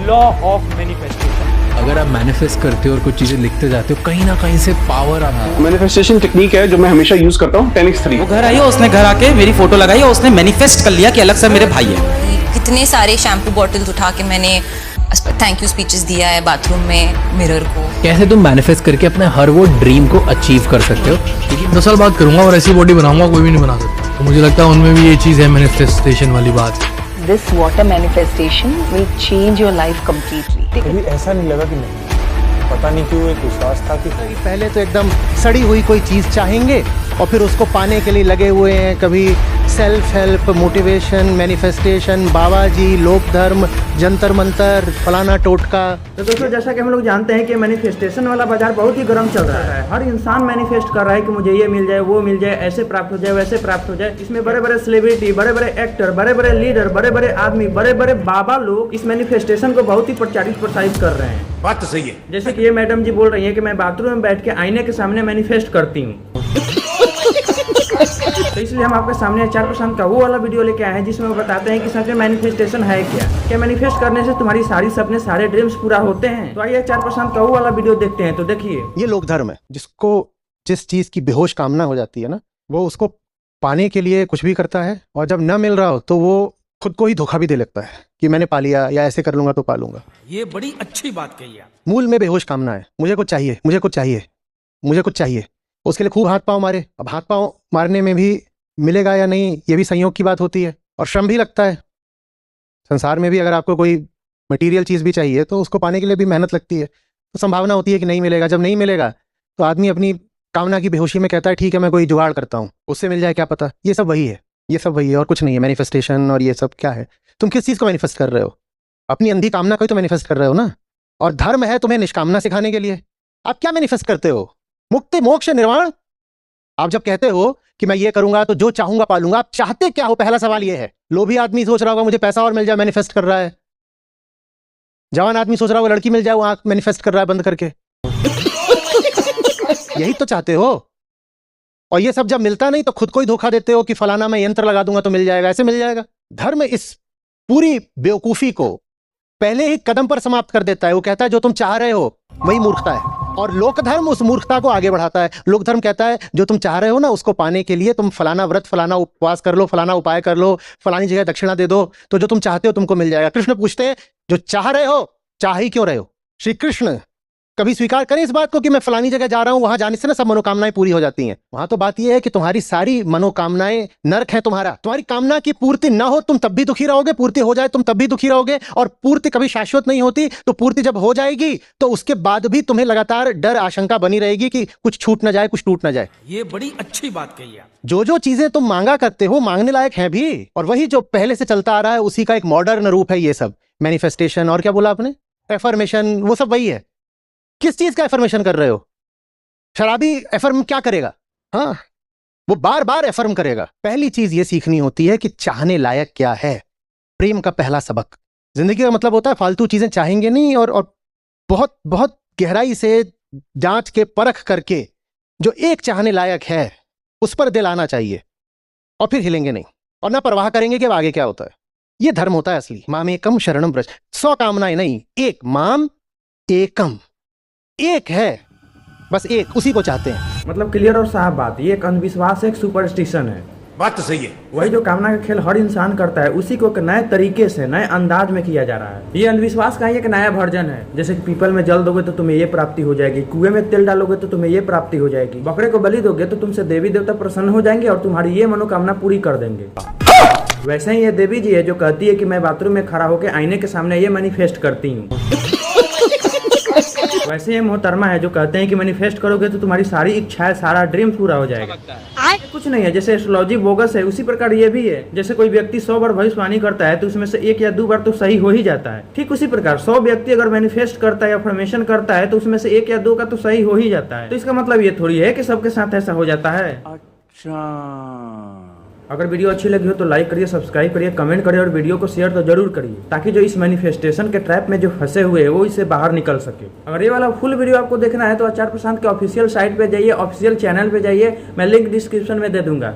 Law of manifestation. अगर आप manifest करते हो और कुछ चीजें लिखते जाते हो, कहीं ना कहीं से पावर आता है। मैनिफेस्टेशन टेक्निक है जो मैं हमेशा यूज करता हूँ, 10x3। वो घर आई, उसने घर आके मेरी फोटो लगाई और उसने मैनिफेस्ट कर लिया कि अलग से मेरे भाई है। कितने सारे शैम्पू बॉटल्स उठा के मैंने थैंक यू स्पीचेस दिया है बाथरूम में मिरर को। कैसे तुम मैनिफेस्ट करके अपने हर वो ड्रीम को अचीव कर सकते हो? लेकिन 2 साल बाद करूंगा और ऐसी बॉडी बनाऊंगा कोई भी नहीं बना सकता। तो मुझे लगता है उनमें भी ये चीज़ है, मैनिफेस्टेशन वाली बात। This water manifestation will change your life completely. कभी ऐसा नहीं लगा कि नहीं, पता नहीं क्यों एक विश्वास था कि पहले तो एकदम सड़ी हुई कोई चीज़ चाहेंगे और फिर उसको पाने के लिए लगे हुए हैं। कभी सेल्फ हेल्प, मोटिवेशन, मैनिफेस्टेशन, बाबा जी, लोक धर्म, जंतर मंतर, फलाना टोटका। तो दोस्तों, जैसा कि हम लोग जानते हैं कि मैनिफेस्टेशन वाला बाजार बहुत ही गर्म चल रहा है। हर इंसान मैनिफेस्ट कर रहा है कि मुझे ये मिल जाए, वो मिल जाए, ऐसे प्राप्त हो जाए, वैसे प्राप्त हो जाए। इसमें बड़े बड़े सेलिब्रिटी, बड़े बड़े एक्टर, बड़े बड़े लीडर, बड़े बड़े आदमी, बड़े बड़े बाबा लोग इस मैनिफेस्टेशन को बहुत ही प्रसारित कर रहे हैं। बात तो सही है। जैसे कि ये मैडम जी बोल रही है कि मैं बाथरूम में बैठ के आईने के सामने मैनिफेस्ट करती हूँ। तो इसलिए हम आपके सामने 4% का वो वाला वीडियो लेके आए हैं जिसमें वो बताते हैं कि सच में मैनिफेस्टेशन है क्या मैनिफेस्ट करने से तुम्हारी सारी सपने, सारे ड्रीम्स पूरा होते हैं। तो आइए 4% का वो वाला वीडियो देखते हैं। तो देखिए, ये लोक धर्म है। जिसको जिस चीज़ की बेहोश कामना हो जाती है ना, वो उसको पाने के लिए कुछ भी करता है, और जब न मिल रहा हो तो वो खुद को ही धोखा भी दे लगता है कि मैंने पा लिया या ऐसे कर लूंगा तो पा लूंगा। ये बड़ी अच्छी बात कही है। मूल में बेहोश कामना है, मुझे कुछ चाहिए, मुझे कुछ चाहिए, मुझे कुछ चाहिए। उसके लिए खूब हाथ पांव मारे। अब हाथ पांव मारने में भी मिलेगा या नहीं, ये भी संयोग की बात होती है, और श्रम भी लगता है। संसार में भी अगर आपको कोई मटेरियल चीज़ भी चाहिए तो उसको पाने के लिए भी मेहनत लगती है। तो संभावना होती है कि नहीं मिलेगा। जब नहीं मिलेगा तो आदमी अपनी कामना की बेहोशी में कहता है ठीक है मैं कोई जुगाड़ करता हूँ, उससे मिल जाए, क्या पता। ये सब वही है, ये सब वही है और कुछ नहीं है। मैनिफेस्टेशन और ये सब क्या है? तुम किस चीज़ को मैनिफेस्ट कर रहे हो? अपनी अंधी कामना को ही तो मैनिफेस्ट कर रहे हो ना। और धर्म है तुम्हें निष्कामना सिखाने के लिए। आप क्या मैनिफेस्ट करते हो? मुक्ति, मोक्ष, निर्वाण। आप जब कहते हो कि मैं ये करूंगा तो जो चाहूंगा पालूंगा, आप चाहते क्या हो? पहला सवाल ये है। लोभी आदमी सोच रहा होगा मुझे पैसा और मिल जाए, मैनिफेस्ट कर रहा है। जवान आदमी सोच रहा होगा लड़की मिल जाए, वो आंख मैनिफेस्ट कर रहा है बंद करके। यही तो चाहते हो। और ये सब जब मिलता नहीं तो खुद को ही धोखा देते हो कि फलाना मैं यंत्र लगा दूंगा तो मिल जाएगा, ऐसे मिल जाएगा। धर्म इस पूरी बेवकूफी को पहले ही कदम पर समाप्त कर देता है। वो कहता है जो तुम चाह रहे हो वही मूर्खता है, और लोक धर्म उस मूर्खता को आगे बढ़ाता है। लोक धर्म कहता है जो तुम चाह रहे हो ना, उसको पाने के लिए तुम फलाना व्रत, फलाना उपवास कर लो, फलाना उपाय कर लो, फलानी जगह दक्षिणा दे दो, तो जो तुम चाहते हो तुमको मिल जाएगा। कृष्ण पूछते हैं जो चाह रहे हो, चाह ही क्यों रहे हो? श्री कृष्ण कभी स्वीकार करें इस बात को कि मैं फलानी जगह जा रहा हूं, वहां जाने से ना सब मनोकामनाएं पूरी हो जाती हैं। वहां तो बात यह है कि तुम्हारी सारी मनोकामनाएं नरक है तुम्हारा। तुम्हारी कामना की पूर्ति ना हो तुम तब भी दुखी रहोगे, पूर्ति हो जाए तुम तब भी दुखी रहोगे, और पूर्ति कभी शाश्वत नहीं होती। तो पूर्ति जब हो जाएगी तो उसके बाद भी तुम्हें लगातार डर, आशंका बनी रहेगी कि कुछ छूट ना जाए, कुछ टूट ना जाए। ये बड़ी अच्छी बात कही है। जो चीजें तुम मांगा करते हो मांगने लायक है भी, और वही जो पहले से चलता आ रहा है उसी का एक मॉडर्न रूप है ये सब। मैनिफेस्टेशन और क्या बोला आपने? एफर्मेशन, वो सब वही है। किस चीज का एफर्मेशन कर रहे हो? शराबी एफर्म क्या करेगा? हाँ, वो बार बार एफर्म करेगा। पहली चीज ये सीखनी होती है कि चाहने लायक क्या है। प्रेम का पहला सबक। जिंदगी का मतलब होता है फालतू चीजें चाहेंगे नहीं, और बहुत बहुत गहराई से जांच के परख करके जो एक चाहने लायक है उस पर दिल आना चाहिए, और फिर हिलेंगे नहीं, और ना परवाह करेंगे कि आगे क्या होता है। ये धर्म होता है असली। मामेकम शरणम व्रज। 100 कामनाएं नहीं, एक। माम एकम, एक है, बस एक, उसी को चाहते हैं। मतलब क्लियर और साफ बात, ये एक अंधविश्वास है, एक सुपरस्टिशन है। बात तो सही है। वही जो कामना का खेल हर इंसान करता है, उसी को एक नए तरीके से, नए अंदाज में किया जा रहा है। ये अंधविश्वास का ही एक नया वर्जन है। जैसे कि पीपल में जल दोगे तो तुम्हें ये प्राप्ति हो जाएगी, कुएं में तेल डालोगे तो तुम्हें ये प्राप्ति हो जाएगी, बकरे को बलि दोगे तो तुमसे देवी देवता प्रसन्न हो जाएंगे और तुम्हारी ये मनोकामना पूरी कर देंगे। वैसे ही ये देवी जी है जो कहती है कि मैं बाथरूम में खड़ा होकर आईने के सामने ये मैनिफेस्ट करती हूँ। वैसे ये मोहतरमा है जो कहते हैं कि मैनिफेस्ट करोगे तो तुम्हारी सारी इच्छाएं, सारा ड्रीम पूरा हो जाएगा। कुछ नहीं है। जैसे एस्ट्रोलॉजी बोगस है, उसी प्रकार ये भी है। जैसे कोई व्यक्ति 100 बार भविष्यवाणी करता है तो उसमें से 1 या 2 बार तो सही हो ही जाता है। ठीक उसी प्रकार 100 व्यक्ति अगर मैनिफेस्ट करता है या अफर्मेशन करता है तो उसमें से 1 या 2 का तो सही हो ही जाता है। तो इसका मतलब ये थोड़ी है कि सबके साथ ऐसा हो जाता है। अच्छा, अगर वीडियो अच्छी लगी हो तो लाइक करिए, सब्सक्राइब करिए, कमेंट करिए और वीडियो को शेयर तो जरूर करिए, ताकि जो इस मैनिफेस्टेशन के ट्रैप में जो फंसे हुए हैं वो इससे बाहर निकल सके। अगर ये वाला फुल वीडियो आपको देखना है तो 4% के ऑफिशियल साइट पे जाइए, ऑफिशियल चैनल पे जाइए, मैं लिंक डिस्क्रिप्शन में दे दूंगा।